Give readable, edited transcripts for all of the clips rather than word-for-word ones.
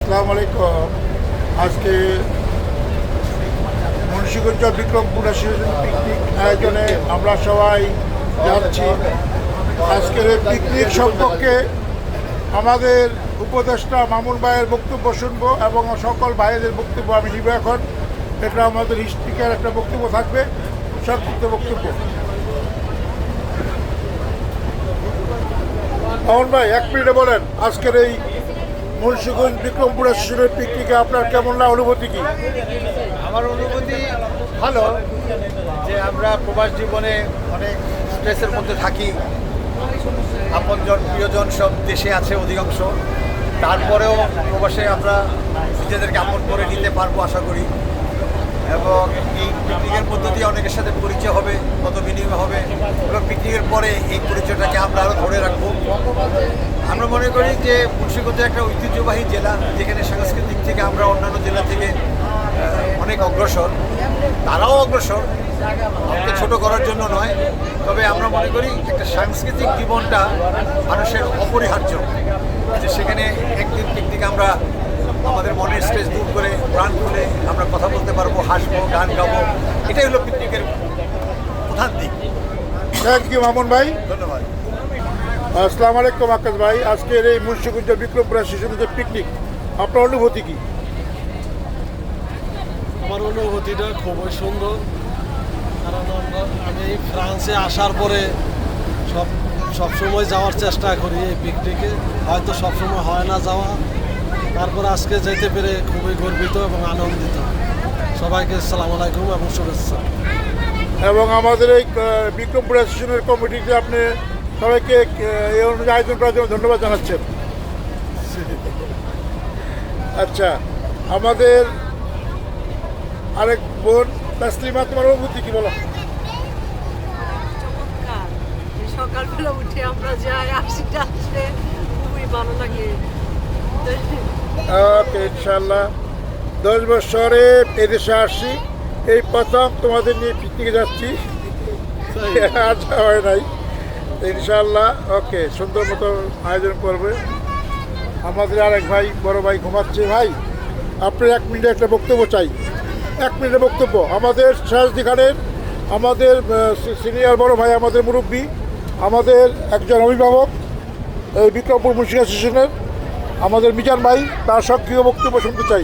আসসালামু আলাইকুম। আজকে মুন্সিগঞ্জ বিক্রমপুর অ্যাসোসিয়েশন পিকনিক আয়োজনে আমরা সবাই যাচ্ছি। আজকের এই পিকনিক সম্পর্কে আমাদের উপদেষ্টা মামুন ভাইয়ের বক্তব্য শুনবো এবং সকল ভাইয়েদের বক্তব্য আমি নিব। এখন এটা আমাদের হিস্ট্রিকের একটা বক্তব্য থাকবে, সংক্ষিপ্ত বক্তব্য। মামুন ভাই, এক মিনিটে বলেন, আজকের এই মুন্সিগঞ্জ বিক্রমপুর অ্যাসোসিয়েশনের পিকনিকে আপনার কেমন না অনুভূতি কি? আমার অনুভূতি ভালো, যে আমরা প্রবাস জীবনে অনেক স্ট্রেসের মধ্যে থাকি, আপনজন প্রিয়জন সব দেশে আছে অধিকাংশ, তারপরেও প্রবাসে আমরা নিজেদেরকে আপন করে নিতে পারবো আশা করি। এবং এই পিকনিকের মধ্য দিয়ে অনেকের সাথে পরিচয় হবে, মত বিনিময় হবে, এবং পিকনিকের পরে এই পরিচয়টাকে আমরা আরও ধরে রাখবো। আমরা মনে করি যে মুন্সিগঞ্জ একটা ঐতিহ্যবাহী জেলা, যেখানে সাংস্কৃতিক থেকে আমরা অন্যান্য জেলা থেকে অনেক অগ্রসর, তারাও অগ্রসর, আমাকে ছোটো করার জন্য নয়, তবে আমরা মনে করি একটা সাংস্কৃতিক জীবনটা মানুষের অপরিহার্য, যে সেখানে একদিন পিকনিক আমরা আমাদের মনের স্ট্রেস দূর করে প্রাণ খুলে আমরা কথা বলতে পারবো, হাসবো, গান গাবো, এটাই হলো পিকনিকের প্রধান দিক। থ্যাংক ইউ মামুন ভাই, ধন্যবাদ। আসসালামু আলাইকুম আকাশ ভাই। আজকের এই মুন্সিগঞ্জ বিক্রমপুর অ্যাসোসিয়েশনের যে পিকনিক, আপনার অনুভূতি কি? আমার অনুভূতিটা খুবই সুন্দর, কারণ আমি ফ্রান্সে আসার পরে সবসময় যাওয়ার চেষ্টা করি এই পিকনিকে, হয়তো সবসময় হয় না যাওয়া, তারপর আজকে যেতে পেরে খুবই গর্বিত এবং আনন্দিত। সবাইকে আসসালামু আলাইকুম এবং শুভেচ্ছা। এবং আমাদের এই বিক্রমপুর অ্যাসোসিয়েশনের কমিটিতে আপনি সবাইকে এই অনুযায়ী আয়োজন করার জন্য ধন্যবাদ জানাচ্ছেন। আচ্ছা, আমাদের আরেক বোন তাসলিমা, তোমার অনুভূতি কি বলো? সকালবেলা উঠে আমরা যাই, আসিটা আসলে খুবই ভালো লাগে। ওকে, ইনশাল্লাহ 10 বছরে এদেশে আসছি, এই প্রথম তোমাদের নিয়ে পিকনিকে যাচ্ছি, আর যাওয়া হয় নাই। ইনশাল্লাহ ওকে, সুন্দর মতো আয়োজন করবে। আমাদের আরেক ভাই, বড় ভাই ঘুমাচ্ছে। ভাই, আপনার 1 মিনিটে একটা বক্তব্য চাই, 1 মিনিটের বক্তব্য। আমাদের শাহজি খানের, আমাদের সিনিয়র বড় ভাই, আমাদের মুরব্বী, আমাদের একজন অভিভাবক এই বিক্রমপুর মুন্সিগঞ্জ অ্যাসোসিয়েশনের, আমাদের মিজান ভাই, তার সক্রিয় বক্তব্য শুনতে চাই।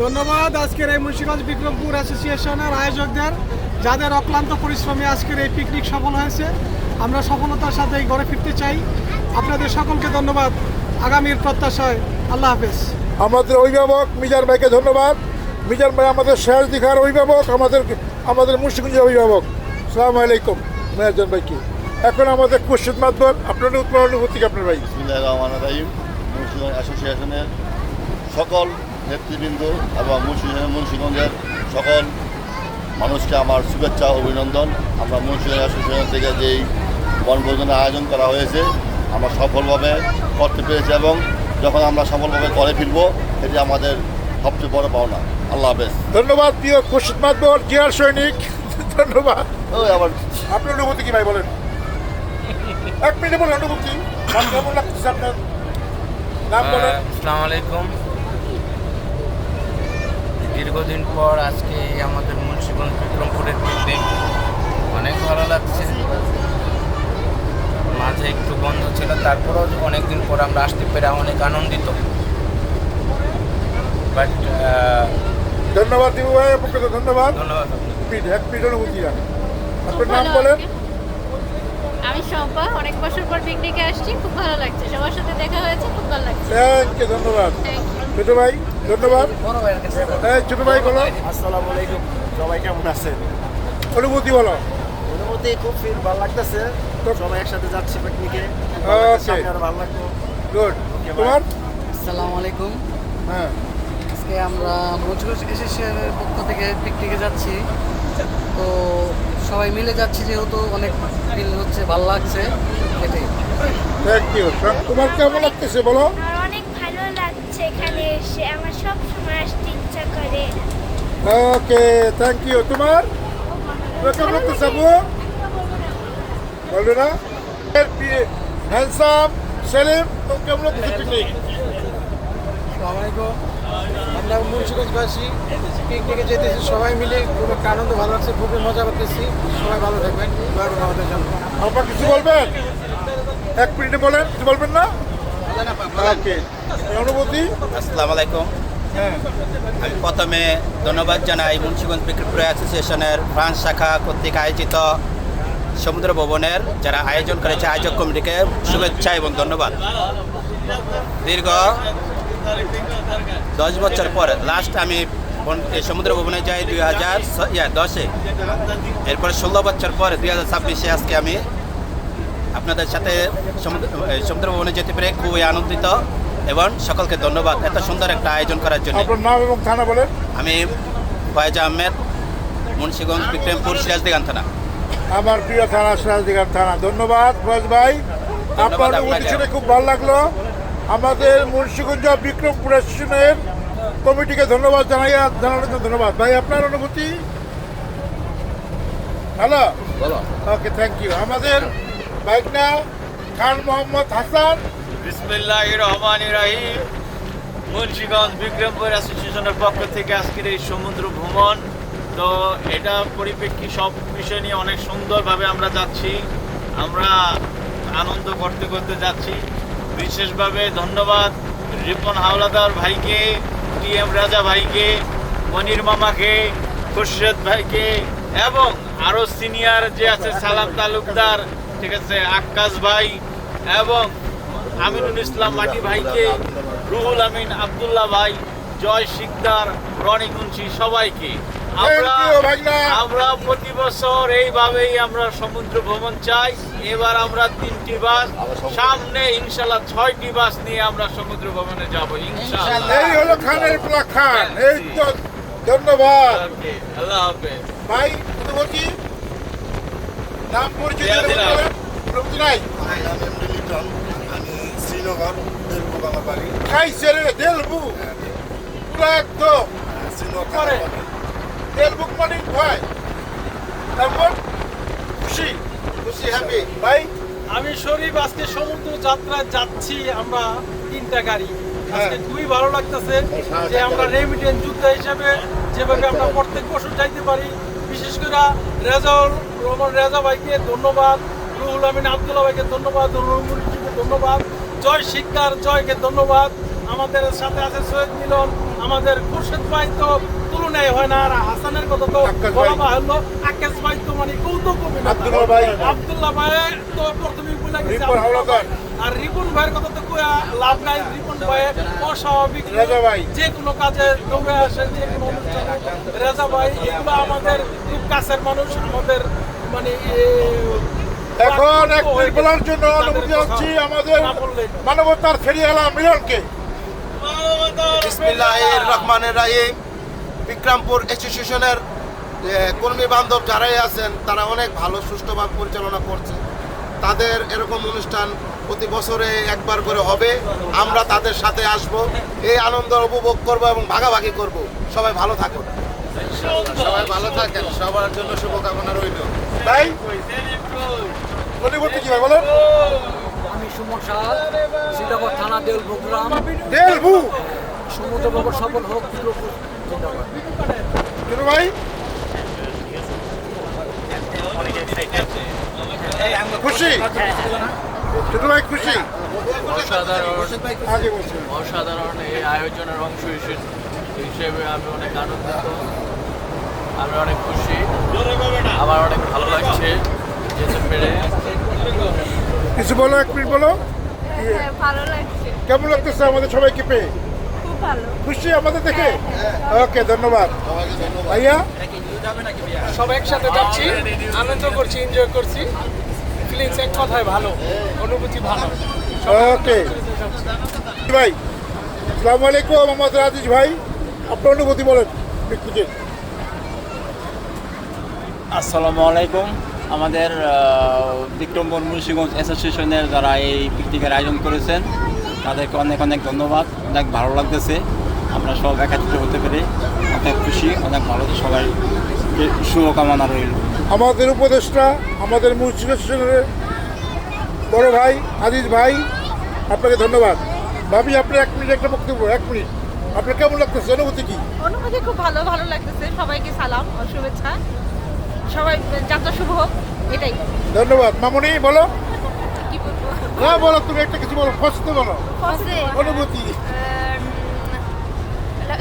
ধন্যবাদ আজকের এই মুন্সিগঞ্জ বিক্রমপুর অ্যাসোসিয়েশনের আয়োজকদের, যাদের অক্লান্ত পরিশ্রমে আজকের এই পিকনিক সফল হয়েছে। আমরা সফলতার সাথে ঘরে ফিরতে চাই। আপনাদের সকলকে ধন্যবাদ। আগামীর প্রত্যাশায় আল্লাহ হাফেজ। আমাদের অভিভাবক মিজান ভাইকে ধন্যবাদ। মিজান ভাই আমাদের শাহজি খানের অভিভাবক, আমাদের মুন্সিগঞ্জের অভিভাবক। আসসালামু আলাইকুম মেহজান ভাইকে। এখন আমাদের খুরশিদ মাদবর, আপনার অনুভূতি আপনার ভাই? বিসমিল্লাহির রহমানির রহিম। মুন্সিগঞ্জ অ্যাসোসিয়েশনের সকল নেতৃবৃন্দ এবং মুন্সিগঞ্জের সকল মানুষকে আমার শুভেচ্ছা অভিনন্দন। আমরা মুন্সিগঞ্জ অ্যাসোসিয়েশন থেকে যেই বনভোজনের আয়োজন করা হয়েছে, আমরা সফলভাবে করতে পেরেছি, এবং যখন আমরা সফলভাবে ঘরে ফিরবো, এটি আমাদের সবচেয়ে বড় পাওনা। আল্লাহ হাফেজ। ধন্যবাদ প্রিয় খুরশিদ মাদবর, জিয়ার সৈনিক, ধন্যবাদ। আবার আপনার অনুভূতি কি ভাই বলেন? 1 মিনিটে বলেন অনুভূতি, কেমন লাগতেছে আপনার? নাম বলেন। আসসালামু আলাইকুম। দীর্ঘদিন পর আজকে আমাদের মুন্সিগঞ্জ বিক্রমপুরের পিকনিক, অনেক ভালো লাগছে। মাঝে একটু বন্ধ ছিল, তারপরেও অনেকদিন পর আমরা আসতে পেরে অনেক আনন্দিত। বাট ধন্যবাদ দিবু ভাই, আপনাকে ধন্যবাদ। ধন্যবাদ। এক মিনিট অনুভূতি না, আপনার নাম বলেন। আমি শম্পা, অনেক বছর পর পিকনিকে আসছি, খুব ভালো লাগছে, সবার সাথে দেখা হয়েছে, খুব ভালো লাগছে। থ্যাংক ইউ, ধন্যবাদ। ছোট ভাই ধন্যবাদ। ছোট ভাই বলো। আসসালামু আলাইকুম, সবাই কেমন আছেন? অনুভূতি বলো। অনুভূতি খুব ভালো লাগতেছে, সবাই একসাথে যাচ্ছি পিকনিকে, ওকে, আরো ভালো লাগবে। গুড। তোমার? আসসালামু আলাইকুম। হ্যাঁ, আজকে আমরা মুন্সিগঞ্জ অ্যাসোসিয়েশনের পক্ষ থেকে পিকনিকে যাচ্ছি, তো সবাই মিলে যাচ্ছি, যেহেতু অনেক ফিল হচ্ছে, ভালো লাগছে, এটাই। Thank you. তোমার কেমন লাগতেছে বলো? আমার অনেক ভালো লাগছে এখানে এসে, আমার সব সময় আসতে ইচ্ছা করে। ওকে, থ্যাংক ইউ। তোমার কেমন লাগতেছে আপু? বলবে না? হ্যান্ডসাম সেলিম, কেমন লাগতেছে পিকনিক? দীর্ঘ আমরা মুন্সিগঞ্জবাসী পিকনিকে যেতেছি সবাই মিলে খুব একটা আনন্দ ভালো লাগছে, খুবই মজা করতেছি। সবাই ভালো থাকবেন, দোয়া করবেন আমাদের জন্য। আপনার কিছু বলবেন? 1 মিনিটে বলেন, কিছু বলবেন না? ওকে, অনুভূতি? আসসালামু আলাইকুম। হ্যাঁ, আমি প্রথমে ধন্যবাদ জানাই মুন্সিগঞ্জ পিকনিক পুরে অ্যাসোসিয়েশনের ফ্রান্স শাখা কর্তৃক আয়োজিত সমুদ্র ভবনের যারা আয়োজন করেছে আয়োজক কমিটিকে শুভেচ্ছা এবং ধন্যবাদ। দীর্ঘ 10 বছর পর লাস্ট আমি সমুদ্র ভবনে যাই 2010-এ, এরপরে 16 বছর পরে 2026-এ আজকে আমি আপনাদের সাথে সমুদ্র ভবনে যেতে পেরে খুবই আনন্দিত এবং সকলকে ধন্যবাদ এত সুন্দর একটা আয়োজন করার জন্য। আপনার নাম এবং থানা বলেন। আমি ফয়েজ আহমেদ, মুন্সিগঞ্জ বিক্রমপুর সিরাজদিগান থানা। আমার প্রিয় থানা সিরাজদিগান থানা। ধন্যবাদ ফয়েজ ভাই, আপনার অনুভূতি আপনাকে। শুনে খুব ভালো লাগলো। আমাদের মুন্সিগঞ্জ বিক্রমপুর স্টেশনের কমিটিকে ধন্যবাদ জানানোর জন্য ধন্যবাদ। ভাই আপনার অনুভূতি? Hello, okay, thank you. আমাদের বাইকনা খান মোহাম্মদ হাসান। বিসমিল্লাহির রহমানির রহিম। মুন্সিগঞ্জ বিক্রমপুর অ্যাসোসিয়েশনের পক্ষ থেকে আজকের এই সমুদ্র ভ্রমণ, তো এটা পরিপ্রেক্ষী সব বিষয় নিয়ে অনেক সুন্দরভাবে আমরা যাচ্ছি, আমরা আনন্দ করতে করতে যাচ্ছি। বিশেষভাবে ধন্যবাদ রিপন হাওলাদার ভাইকে, TM রাজা ভাইকে, মনির মামাকে, খুরশেদ ভাইকে এবং আরও সিনিয়র যে আছে সালাম তালুকদার, ঠিক আছে, আক্কাস ভাই এবং আমিনুল ইসলাম মাটি ভাইকে, রুহুল আমিন আব্দুল্লাহ ভাই, জয় শিকদার, রনি মুন্সি, সবাইকে আমরা প্রতি বছর এইভাবেই আমরা সমুদ্র ভ্রমণ চাই। এবার আমরা 3টি বাস, সামনে ইনশাল্লাহ 6টি বাস নিয়ে আমরা সমুদ্র ভ্রমণে যাব ইনশাল্লাহ। এই হলো খানের প্লা খান। এই তো, ধন্যবাদ আল্লাহ হাফেজ ভাই। অনুভূতি, নাম পরিচয় নাই? আমি শ্রীনগর দেলবুক আমার বাড়ি। খাইছে রে দেলবু, পুরো একদম শ্রীনগর দেলবুক মানে ভাই। তারপর খুশি খুশি হ্যাপি ভাই। আমি শরীফ, আজকে সমুদ্র যাত্রায় যাচ্ছি আমরা 3টা গাড়ি। আজকে খুবই ভালো লাগতেছে যে আমরা রেমিটেন্স যোদ্ধা হিসেবে যেভাবে আমরা প্রত্যেক বছর যাইতে পারি। বিশেষ করে রেজাউল রহমান রেজা ভাইকে ধন্যবাদ, রুহুল আমিন আব্দুল্লাহ ভাইকে ধন্যবাদ, রুহুলকে ধন্যবাদ, জয় শিকদার জয়কে ধন্যবাদ। আমাদের সাথে আছে সৈয়দ মিলন, আমাদের খুরশেদ ভাই তো তুলনায় হয় না, আর হাসানের কথা তো বলা হলো, আকাশ ভাই তো মানে কৌতুক আব্দুল্লাহ ভাই তো প্রথমেই বলে গেছে, আর রিপন ভাইয়ের কথা তো লাভ নাই। রিপন ভাই অস্বাভাবিক, যে কোনো কাজে দৌড়ে আসে, যে কোনো অনুষ্ঠানে রেজা ভাই, এগুলো আমাদের খুব কাছের মানুষ। আমাদের মানে এখন এক মিনিট বলার জন্য অনুমতি জানাচ্ছি আমাদের মানবতার ফেরিওয়ালা মিলনকে। বিসমিল্লাহির রহমানির রহিম। বিক্রমপুর অ্যাসোসিয়েশনের কর্মী বান্ধব যারাই আছেন তারা অনেক ভালো সুষ্ঠুভাবে পরিচালনা করছে। তাদের এরকম অনুষ্ঠান প্রতি বছরে একবার করে হবে, আমরা তাদের সাথে আসব, এই আনন্দ উপভোগ করব এবং ভাগাভাগি করব। সবাই ভালো থাকুন, সবাই ভালো থাকেন, সবার জন্য শুভকামনা রইল। ভাই অনুভূতি কি ভাই বলেন? আমি সুমন শাহ, শ্রীনগর থানা দেলবু গ্রাম। দেলবু সমুদ্র ভ্রমণ সফল হোক, বিক্রমপুর জিন্দাবাদ। কেন ভাই খুশি? ছোট ভাই খুশি? আগে বলছেন। অসাধারণ এই আয়োজনের অংশ হিসেবে আমি অনেক আনন্দিত, আমি অনেক খুশি, আমার অনেক ভালো লাগছে যেতে পেরে। কিছু বলো, 1 মিনিট বলো। ভালো লাগছে, কেমন লাগতেছে আমাদের সবাইকে পেয়ে? খুব ভালো। খুশি আমাদের দেখে? ওকে, ধন্যবাদ ভাইয়া। সব একসাথে যাচ্ছি, আনন্দ করছি, এনজয় করছি। ফিলিংস এক কথায় ভালো, অনুভূতি ভালো। ওকে ভাই, আসসালামু আলাইকুম। মোহাম্মদ রাজিজ ভাই, আপনার অনুভূতি বলেন পিকনিকের। আসসালামু আলাইকুম। আমাদের বিক্রমপুর মুন্সিগঞ্জ অ্যাসোসিয়েশনের যারা এই পিকনিকের আয়োজন করেছেন তাদেরকে অনেক অনেক ধন্যবাদ। অনেক ভালো লাগতেছে, আমরা সব একত্রিত হতে পেরে অনেক খুশি, অনেক ভালো। সবাই শুভকামনা রইল। আমাদের উপদেষ্টা, আমাদের মুন্সিগঞ্জের বড় ভাই আজিজ ভাই, আপনাকে ধন্যবাদ। ভাবি আপনি 1 মিনিট একটা বক্তব্য, 1 মিনিট। আপনার কেমন লাগতেছে, অনুভূতি কি? অনুভূতি খুব ভালো ভালো লাগতেছে। সবাইকে সালাম ও শুভেচ্ছা, সবাই যাত্রা শুভ হোক, এটাই। ধন্যবাদ। মামুনি বলো। কি বলবো? না বলো, তুমি একটা কিছু বলো, ফার্স্টে বলো অনুভূতি।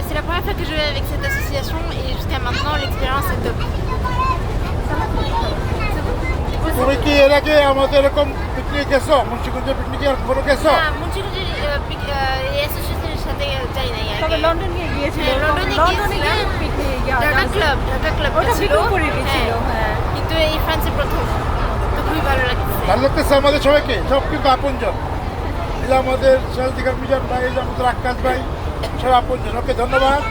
C'est la première fois que je vais avec cette association et jusqu'à maintenant l'expérience est top. তুমি কি এর আগে আমাদের এরকম পিকনিক গেছো? মুন্সিগঞ্জের পিকনিকে আর কোনো গেছো? না, মুন্সিগঞ্জের এই অ্যাসোসিয়েশনের সাথে যাই নাই আগে। তবে লন্ডনে গিয়েছিল। লন্ডনে গিয়ে পিকনিক ঢাকা ক্লাব ওটা ছিল। বিক্রম করে গিয়েছিল। হ্যাঁ। কিন্তু এই ফ্রান্সে প্রথম, তো খুবই ভালো লাগছে। ভালো লাগতেছে আমাদের সবাইকে, সব কিন্তু আপনজন। এই যে আমাদের সালদিকার মিজান ভাই, এই যে আমাদের আকাশ ভাই, সব আপনজন। ওকে, ধন্যবাদ।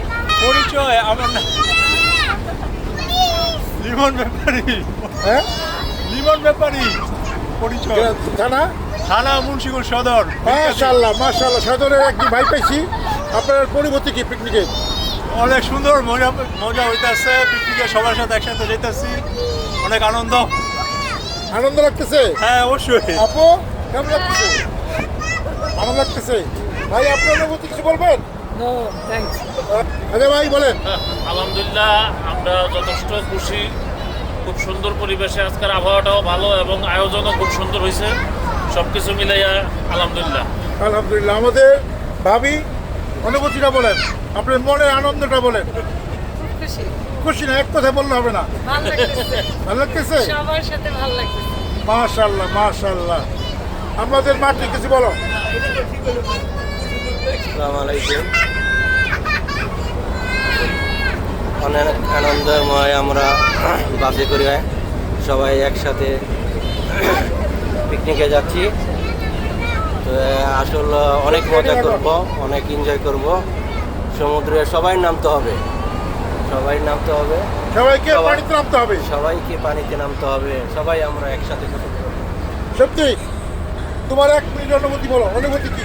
পরিচয় আমার নাম লিমন ব্যাপারী। হ্যাঁ, লিমন ব্যাপারী পরিচয়। থানা থানা মুন্সিগঞ্জ সদর। মাশাআল্লাহ মাশাআল্লাহ, সদরের একদিন ভাই পাইছি। আপনার পরিবর্তে কি পিকনিকে? অনেক সুন্দর মজা মজা হইতেছে পিকনিকে, সবার সাথে একসাথে যেতেছি, অনেক আনন্দ আনন্দ লাগতেছে? হ্যাঁ অবশ্যই। আপু কেমন লাগতেছে? ভালো লাগতেছে। ভাই আপনার অনুভূতি কিছু বলবেন? No thanks. আচ্ছা ভাই বলেন। আলহামদুলিল্লাহ, আমরা যথেষ্ট খুশি। খুব সুন্দর পরিবেশে আজকের আবহাওয়াটাও ভালো এবং আয়োজনও খুব সুন্দর হয়েছে। সব কিছু মিলাইয়া আলহামদুলিল্লাহ। আলহামদুলিল্লাহ। আমাদের ভাবি অনুভূতিটা বলেন, আপনার মনের আনন্দটা বলেন। খুশি। খুশি না, এক কথা বললে হবে না। ভালো লাগতেছে। ভালো লাগতেছে? সবার সাথে ভালো লাগতেছে। মাশাআল্লাহ মাশাআল্লাহ। আমাদের মাঠে কিছু বলো। আসসালামু আলাইকুম। অনেক আনন্দময় আমরা বাসে করে সবাই একসাথে পিকনিকে যাচ্ছি। তো আসলে অনেক মজা করব, অনেক এনজয় করব। সমুদ্রে সবাই নামতে হবে, সবাই নামতে হবে, সবাইকে পানিতে নামতে হবে, সবাইকে পানিতে নামতে হবে, সবাই আমরা একসাথে করব। সত্যি? তোমার এক মিনিট অনুভূতি বলো, অনুভূতি কি?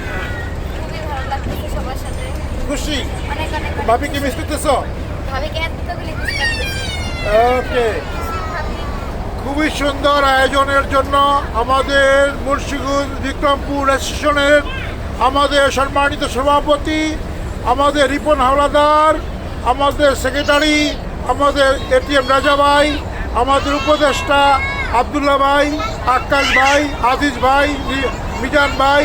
খুবই ভালো লাগতেছে সবার সাথে। খুশি? অনেক অনেক ভাবি কি মিস করতেছো? ভাবিকে এতগুলি মিস করতেছি। ওকে, খুবই সুন্দর আয়োজনের জন্য আমাদের মুন্সিগঞ্জ বিক্রমপুর অ্যাসোসিয়েশনের আমাদের সম্মানিত সভাপতি, আমাদের রিপন হাওলাদার, আমাদের সেক্রেটারি, আমাদের এটিএম রাজা ভাই, আমাদের উপদেষ্টা আবদুল্লাহ ভাই, আকাশ ভাই, আজিজ ভাই, মিজান ভাই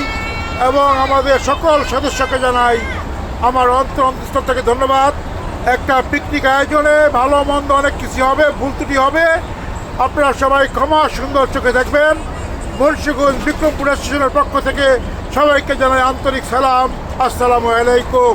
এবং আমাদের সকল সদস্যকে জানাই আমার অন্তঃস্থল থেকে ধন্যবাদ। একটা পিকনিক আয়োজনে ভালো মন্দ অনেক কিছু হবে, ভুল ত্রুটি হবে, আপনারা সবাই ক্ষমা সুন্দর চোখে দেখবেন। মুন্সিগঞ্জ বিক্রমপুর অ্যাসোসিয়েশনের পক্ষ থেকে সবাইকে জানাই আন্তরিক সালাম। আসসালামু আলাইকুম।